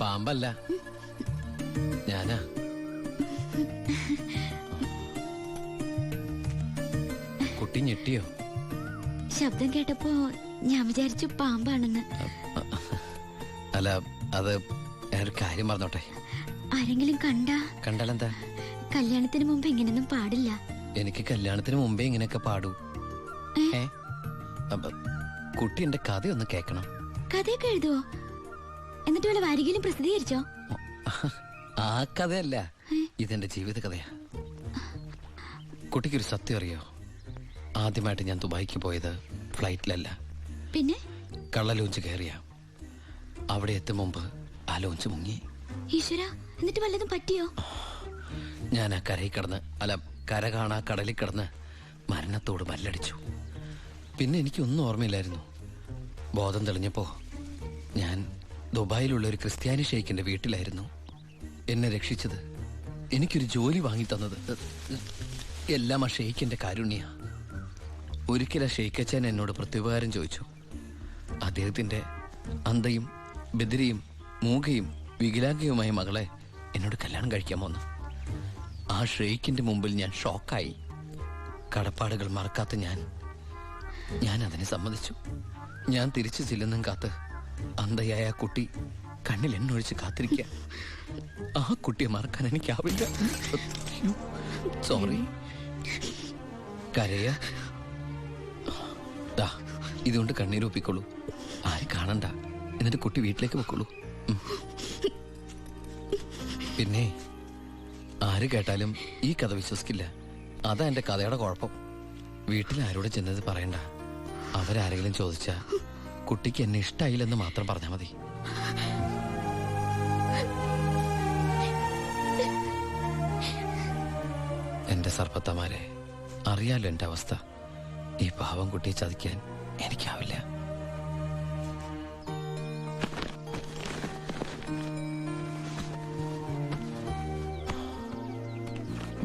പാമ്പല്ല, ഞാനാ. കുട്ടി ഞെട്ടിയോ? ശബ്ദം കേട്ടപ്പോ ഞാൻ വിചാരിച്ചു പാമ്പാണെന്ന്. അല്ല, അത് ഒരു കാര്യം പറഞ്ഞോട്ടെ. ആരെങ്കിലും കണ്ടാലെന്താ? കല്യാണത്തിന് മുമ്പ് ഇങ്ങനെയൊന്നും പാടില്ല. എനിക്ക് കല്യാണത്തിന് മുമ്പേ ഇങ്ങനെയൊക്കെ പാടൂ. കുട്ടി എന്റെ കഥയൊന്ന് കേക്കണം. കഥയൊക്കെ എഴുതുവോ? എന്നിട്ട് വല്ല വാരികയിലും പ്രസിദ്ധീകരിച്ചോ? ആ കഥയല്ല, ഇതെന്റെ ജീവിത കഥയാ. കുട്ടിക്കൊരു സത്യം അറിയോ? ആദ്യമായിട്ട് ഞാൻ ദുബായിക്ക് പോയത് ഫ്ലൈറ്റിലല്ല, പിന്നെ കള്ള ലോഞ്ച് കയറിയ. അവിടെ എത്തും മുമ്പ് ആ ലോഞ്ച് മുങ്ങി. ഈശ്വര, എന്നിട്ട് വല്ലതും പറ്റിയോ? ഞാൻ ആ കരയിൽ കിടന്ന്, കര കാണാ കടലിൽ കിടന്ന് മരണത്തോട് മല്ലടിച്ചു. പിന്നെ എനിക്കൊന്നും ഓർമ്മയില്ലായിരുന്നു. ബോധം തെളിഞ്ഞപ്പോ ഞാൻ ദുബായിലുള്ള ഒരു ക്രിസ്ത്യാനി ഷെയ്ഖിന്റെ വീട്ടിലായിരുന്നു. എന്നെ രക്ഷിച്ചത്, എനിക്കൊരു ജോലി വാങ്ങി തന്നത് എല്ലാം ആ ഷെയ്ഖിന്റെ കാരുണ്യ. ഒരിക്കലും ഷെയ്ഖച്ചൻ എന്നോട് പ്രത്യുപകാരം ചോദിച്ചു. അദ്ദേഹത്തിന്റെ അന്ധയും ബദിരിയും മൂകയും വികലാംഗയുമായ മകളെ എന്നോട് കല്യാണം കഴിക്കാമോന്ന്. ആ ഷെയ്ഖിന്റെ മുമ്പിൽ ഞാൻ ഷോക്കായി. കടപ്പാടുകൾ മറക്കാത്ത ഞാൻ അതിനെ സമ്മതിച്ചു. ഞാൻ തിരിച്ചു ചെല്ലുന്നും കാത്ത് അന്ധയായ ആ കുട്ടി കണ്ണിൽ എണ്ണൊഴിച്ച് കാത്തിരിക്കുക. ആ കുട്ടിയെ മറക്കാൻ എനിക്കാവില്ല. സോറി. കരയ, ഇതുകൊണ്ട് കണ്ണീരൊപ്പിക്കോളൂ. ആരും കാണണ്ട. എന്നിട്ട് കുട്ടി വീട്ടിലേക്ക് വെക്കോളൂ. പിന്നെ ആര് കേട്ടാലും ഈ കഥ വിശ്വസിക്കില്ല. അതാ എന്റെ കഥയുടെ കുഴപ്പം. വീട്ടിൽ ആരോട് ചെന്നത് പറയണ്ട. അവരാരെങ്കിലും ചോദിച്ചാ കുട്ടിക്ക് എന്നെ ഇഷ്ടായില്ലെന്ന് മാത്രം പറഞ്ഞാൽ മതി. എന്റെ സർപ്പത്തമാരെ, അറിയാലോ എന്റെ അവസ്ഥ. ഈ പാവം കുട്ടിയെ ചതിക്കാൻ എനിക്കാവില്ല.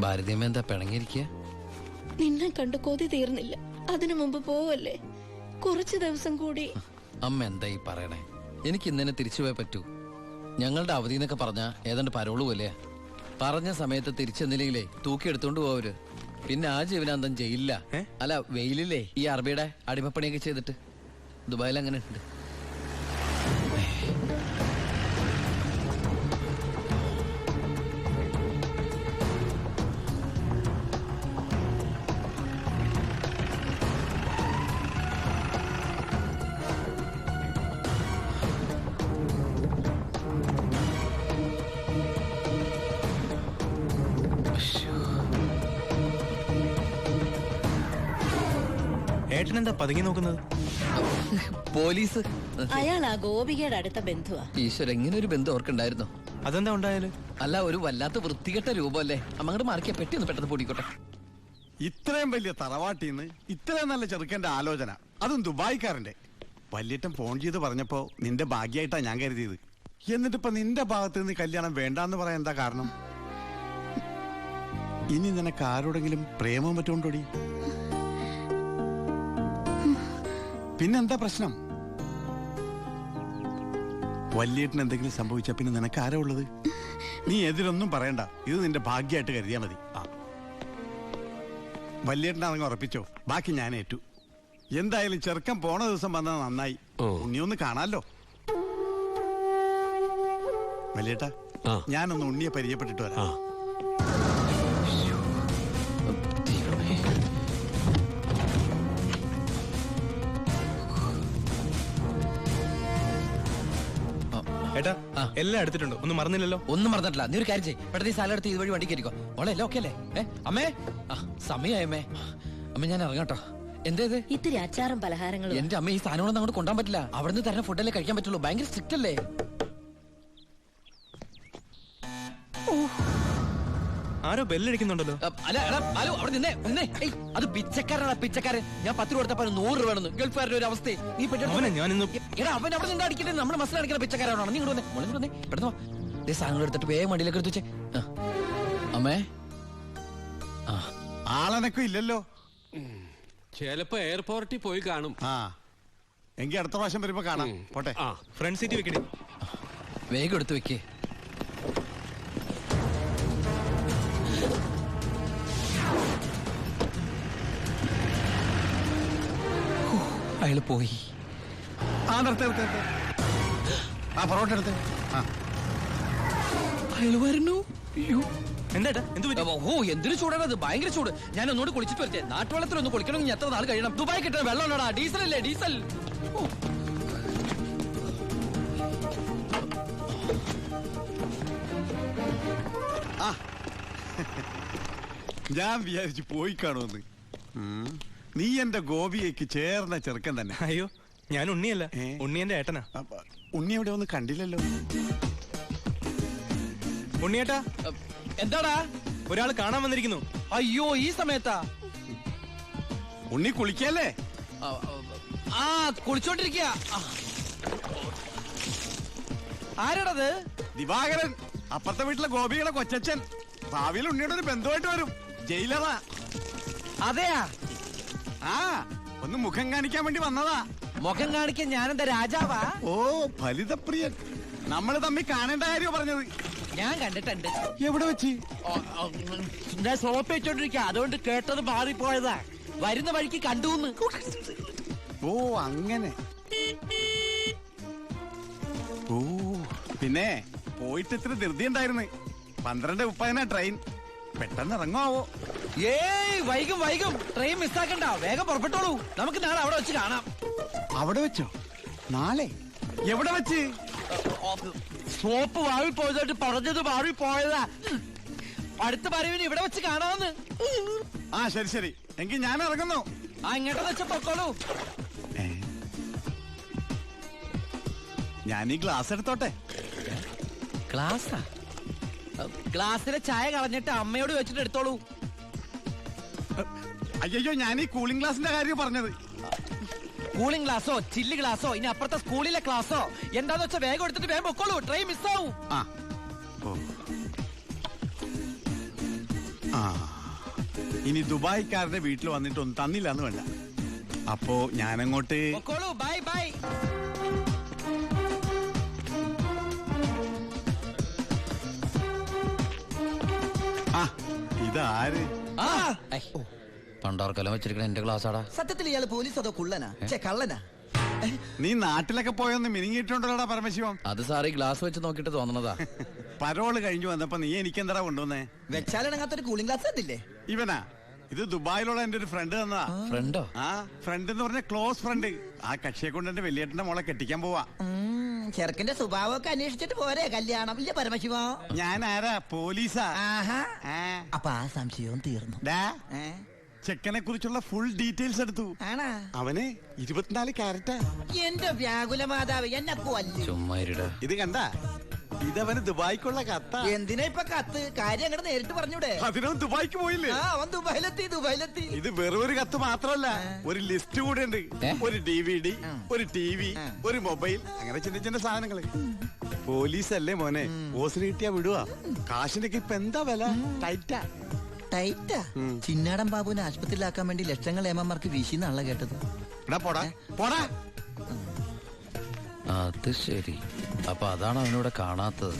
ഭാരതീയമ്മ എന്താ പിണങ്ങിയിരിക്കുക? നിന്നെ കണ്ട് കൊതി തീർന്നില്ല. അതിനു മുമ്പ് പോവല്ലേ? കുറച്ചു ദിവസം കൂടി. അമ്മ എന്താ ഈ പറയണേ? എനിക്ക് ഇന്നെ തിരിച്ചു പോയേ പറ്റൂ. ഞങ്ങളുടെ അവധി എന്നൊക്കെ പറഞ്ഞ ഏതാണ്ട് പരോള് പോലെയാ. പറഞ്ഞ സമയത്ത് തിരിച്ചെന്നില്ലെങ്കിലേ തൂക്കിയെടുത്തോണ്ട് പോവര്. പിന്നെ ആ ജീവനാന്തം ജയിലില്ല. അല്ല, വെയിലില്ലേ ഈ അറബിയുടെ അടിമപ്പണിയൊക്കെ ചെയ്തിട്ട്. ദുബായിൽ അങ്ങനെ ഉണ്ട്. ഏട്ടനെന്താ പതുങ്ങി നോക്കുന്നത്? പോലീസ്. അയാൾ ആ ഗോപികയുടെ അടുത്ത ബന്ധുവാ. ഈശ്വര, എങ്ങനെ ഒരു ബന്ധു ഓർക്കുണ്ടായിരുന്നു? അതെന്താ ഉണ്ടായാല്? അല്ല, ഒരു വല്ലാത്ത വൃത്തികെട്ട രൂപമല്ലേ. അങ്ങോട്ട് മാറിക്കാ, പെട്ടി ഒന്ന് പെട്ടെന്ന് പൊടിക്കോട്ടെ. ഇത്രയും വലിയ തറവാട്ടിന്ന് ഇത്രയും നല്ല ചെറുക്കന്റെ ആലോചന, അതും ദുബായിക്കാരന്റെ. വല്യേട്ടൻ ഫോൺ ചെയ്ത് പറഞ്ഞപ്പോ നിന്റെ ഭാഗ്യായിട്ടാ ഞാൻ കരുതിയത്. എന്നിട്ടിപ്പോ നിന്റെ ഭാഗത്ത് നിന്ന് കല്യാണം വേണ്ടാന്ന് പറയാൻ എന്താ കാരണം? ഇനി നിനക്ക് ആരോടെങ്കിലും പ്രേമം പറ്റുകൊണ്ടോടി? പിന്നെന്താ പ്രശ്നം? വല്യേട്ടന് എന്തെങ്കിലും സംഭവിച്ച പിന്നെ നിനക്ക് ആരാ ഉള്ളത്? നീ എതിരൊന്നും പറയണ്ട. ഇത് നിന്റെ ഭാഗ്യമായിട്ട് കരുതിയാ മതി. വല്യേട്ടനാണെങ്കിൽ ഉറപ്പിച്ചോ, ബാക്കി ഞാൻ ഏറ്റു. എന്തായാലും ചെറുക്കൻ പോണ ദിവസം വന്നാൽ നന്നായി. ഉണ്ണിയൊന്ന് കാണാലോ. വല്യേട്ടാ, ഞാനൊന്ന് ഉണ്ണിയെ പരിചയപ്പെട്ടിട്ട് വരാം. ഏട്ടാ, എല്ലാം എടുത്തിട്ടുണ്ടോ? ഒന്നും മറന്നില്ലല്ലോ? ഒന്നും മറന്നിട്ടില്ല. നീ ഒരു കാര്യം ചെയ്യ്, പെട്ടെന്ന് ഈ സ്ഥലം എടുത്ത് ഇതുവഴി വണ്ടി കയറിക്കോ. മോളെ എല്ലാം ഓക്കെ അല്ലേ? അമ്മേ, സമയമായമ്മേ. അമ്മ ഞാൻ ഇറങ്ങാട്ടോ. എന്തേത്? ഇത്തിരി അച്ചാറും പലഹാരങ്ങളും. എന്റെ അമ്മ, ഈ സാധനങ്ങളൊന്നും അങ്ങോട്ട് കൊണ്ടാൻ പറ്റില്ല. അവിടുന്ന് തരുന്ന ഫുഡല്ലേ കഴിക്കാൻ പറ്റുള്ളൂ. ഭയങ്കര സ്ട്രിക്റ്റ് അല്ലേ? ആരോ ബെല്ലടിക്കുന്നുണ്ടല്ലോ. അല്ല, ഹലോ, അവിടെ നിന്നേ. അത് പിച്ചക്കാരനാ, പിച്ചക്കാരൻ. ഞാൻ 10 രൂപ കൊടുത്തപ്പോ 100 രൂപ വേണമെന്ന്. ഗൾഫുകാരുടെ ഒരു അവസ്ഥ നീ അവൻ അവിടെ നിന്ന് അടിക്കട്ടെ. നമ്മുടെ മസിൽ അടിക്കുന്ന പിച്ചക്കാരാണോ? നീ ഇങ്ങോട്ട് വന്നേ, പെട്ടെന്ന് സാധനങ്ങൾ എടുത്തിട്ട് വേഗം വണ്ടിയിലേക്ക് എടുത്ത് വെച്ചേ. അമ്മേ, ആളനക്കം ഇല്ലല്ലോ. ചിലപ്പോ എയർപോർട്ടിൽ പോയി കാണും. എങ്കിൽ അടുത്ത പ്രാവശ്യം വരുമ്പോ കാണാം. പോട്ടെ. ഫ്രണ്ട് സീറ്റ് വെക്കണേ. വേഗം എടുത്തു വെക്കേ. അയാള് പോയി. ആ നിർത്ത് നിർത്ത് നിർത്ത്. ആ പൊറോട്ട എടുത്ത്. ആ അയാള് വരുന്നു. അയ്യോ. എന്താ എന്ത് പറ്റി? ഓ എന്തൊരു ചൂടാണത്, ഭയങ്കര ചൂട്. ഞാൻ ഒന്നുകൂടി കുളിച്ചിട്ട് വരട്ടെ. നാട്ടുവെള്ളത്തിൽ ഒന്ന് കുളിക്കണമെങ്കിൽ എത്ര നാൾ കഴിയണം? ദുബായ് കിട്ടുന്ന വെള്ളം ഉണ്ടോടാ? ഡീസൽ അല്ലേ, ഡീസൽ. ഓ. ആ ഞാൻ വിചാരിച്ചു പോയി കാണുമെന്ന്. നീ എന്റെ ഗോപിയേക്ക് ചേർന്ന ചെറുക്കൻ തന്നെ. അയ്യോ ഞാൻ ഉണ്ണിയല്ല, ഏ? ഉണ്ണി എന്റെ ഏട്ടനാ. ഉണ്ണി എവിടെ ഒന്നും കണ്ടില്ലല്ലോ. ഉണ്ണിയേട്ടാ, എന്താടാ? ഒരാൾ കാണാൻ വന്നിരിക്കുന്നു. അയ്യോ, ഈ സമയത്താ? ഉണ്ണി കുളിക്കല്ലേ? ആ കുളിച്ചോണ്ടിരിക്കുക. ആരാടത്? ദിവാകരൻ, അപ്പുറത്തെ വീട്ടിലെ ഗോപിയുടെ കൊച്ചച്ഛൻ. ഭാവിയിൽ ഉണ്ണിയുടെ ഒരു ബന്ധുവായിട്ട് വരും. ജയിലറാ. അതെയാ? ആ ഒന്ന് മുഖം കാണിക്കാൻ വേണ്ടി വന്നതാ. മുഖം കാണിക്കാൻ ഞാനെന്താ രാജാവാ? ഓ ഫലിതപ്രിയൻ. നമ്മള് തമ്മിൽ കാണേണ്ട കാര്യം പറഞ്ഞത്. ഞാൻ കണ്ടിട്ടുണ്ട്. എവിടെ വെച്ച്? ഞാൻ സോപ്പ് വെച്ചോണ്ടിരിക്കുക, അതുകൊണ്ട് കേട്ടത് മാറിപ്പോയതാ. വരുന്ന വഴിക്ക് കണ്ടുന്ന്. ഓ അങ്ങനെ. ഓ പിന്നെ പോയിട്ട് ഇത്ര ധൃതി ഉണ്ടായിരുന്നു. 12:30 ട്രെയിൻ. പെട്ടെന്ന് ഇറങ്ങുമാവോ? ഏയ് വൈകും വൈകും. ട്രെയിൻ മിസ്സാക്കണ്ട, വേഗം പുറപ്പെട്ടോളൂ. നമുക്ക് നാളെ അവിടെ വെച്ച് കാണാം. അവിടെ വെച്ചോ? നാളെ എവിടെ വെച്ച്? സോപ്പ് മാറിപ്പോയതായിട്ട് പറഞ്ഞത് മാറിപ്പോയതാ. അടുത്ത വരവിന് ഇവിടെ വെച്ച് കാണാമെന്ന്. ആ ശരി ശരി, എങ്കിൽ ഞാൻ ഇറങ്ങുന്നു. ആ ഇങ്ങോട്ടെന്ന് വെച്ച പൊക്കോളൂ. ഞാൻ ഈ ഗ്ലാസ് എടുത്തോട്ടെ. ഗ്ലാസാ? ഗ്ലാസ്സിലെ ചായ കളഞ്ഞിട്ട് അമ്മയോട് വെച്ചിട്ട് എടുത്തോളൂ. അയ്യോ, ഞാൻ ഈ കൂളിംഗ് ഗ്ലാസിന്റെ കാര്യം പറഞ്ഞത്. കൂളിംഗ് ഗ്ലാസോ ചില്ല് ഗ്ലാസോ ഇനി അപ്പുറത്തെ സ്കൂളിലെ ക്ലാസ്സോ എന്താന്ന് വെച്ചാൽ വേഗം എടുത്തിട്ട് വേഗം പൊക്കോളൂ. ട്രെയിൻ മിസ്സാവും. ആ ഓ ആ ഇനി ദുബായ്ക്കാരുടെ വീട്ടിൽ വന്നിട്ടൊന്നും തന്നില്ല എന്ന് വേണ്ട. അപ്പോ ഞാനങ്ങോട്ട്. പൊക്കോളൂ. Bye bye. ആ ഇതാര്? പണ്ടാർക്കെല്ലാം വെച്ചിരിക്കണ എന്റെ ക്ലാസ്സാടാ. സത്യത്തിൽ ഇയാള് പോലീസ് അതോ കുള്ളനാ? കള്ളനാ? നീ നാട്ടിലൊക്കെ പോയൊന്ന് മിനിങ്ങിയിട്ടുണ്ടല്ലോടാ പരമശിവം. അത് സാറി ഗ്ലാസ് വെച്ച് നോക്കിട്ട് തോന്നണതാ. പരോള് കഴിഞ്ഞു വന്നപ്പോ നീ എനിക്കെന്താ കൊണ്ടുവന്നേ? വെച്ചാലിണങ്ങാത്തൊരു കൂളിംഗ് ഗ്ലാസ് തന്നില്ലേ? ഇവനാ? ഇത് ദുബായിലുള്ള എന്റെ ഒരു ഫ്രണ്ട് തന്നതാ. ഫ്രണ്ടോ? ആ ഫ്രണ്ട് എന്ന് പറഞ്ഞ ക്ലോസ് ഫ്രണ്ട്. ആ കക്ഷിയെ കൊണ്ട് എന്റെ വലിയേട്ടന്റെ മോളെ കെട്ടിക്കാൻ പോവാ. ചെറുക്കന്റെ സ്വഭാവമൊക്കെ അന്വേഷിച്ചിട്ട് പോരെ കല്യാണം? ഇല്ല പരമശിവ. ഞാൻ ആരാ? പോലീസാ. ആഹാ. ആ. അപ്പൊ ആ സംശയവും തീർന്നു. ഡാ, ചെക്കനെ കുറിച്ചുള്ള ഫുൾ ഡീറ്റെയിൽസ് എടുത്തു. ആണാ? അവന് 24 ക്യാരറ്റാ. എന്റെ വ്യാകുല മാതാവ് എന്നെ കൊല്ലു. ചുമ്മാ ഇരുടാ. ഇത് കണ്ട, ഇതവന് ദുബായ്ക്കുള്ള കത്ത. എന്തിനാ ഇപ്പൊ കത്ത്? കാര്യം അങ്ങോട്ട് നേരിട്ട് പറഞ്ഞൂടെ? അതിനും ദുബായ്ക്ക് പോയില്ലേ? ആ അവൻ ദുബായിലെത്തി. ഇത് വെറും ഒരു കത്ത് മാത്രമല്ല, ഒരു ലിസ്റ്റ് കൂടെ ഉണ്ട്. ഒരു DVD, ഒരു TV, ഒരു മൊബൈൽ, അങ്ങനെ ചിന്ന ചിന്ന സാധനങ്ങള്. പോലീസല്ലേ മോനെ, ഓസിന് കിട്ടിയാ വിടുവാ. കാശിനൊക്കെ ഇപ്പൊ എന്താ വില? ടൈറ്റാ. ടൈറ്റാ? ചിന്നാടൻ ബാബുവിനെ ആശുപത്രിയിലാക്കാൻ വേണ്ടി ലക്ഷങ്ങൾ ഏമാർക്ക് വീശിന്നാണല്ലോ കേട്ടത്. പോടാ പോടാ. അത് ശരി. അപ്പൊ അതാണ് അവനോട് കാണാത്തത്.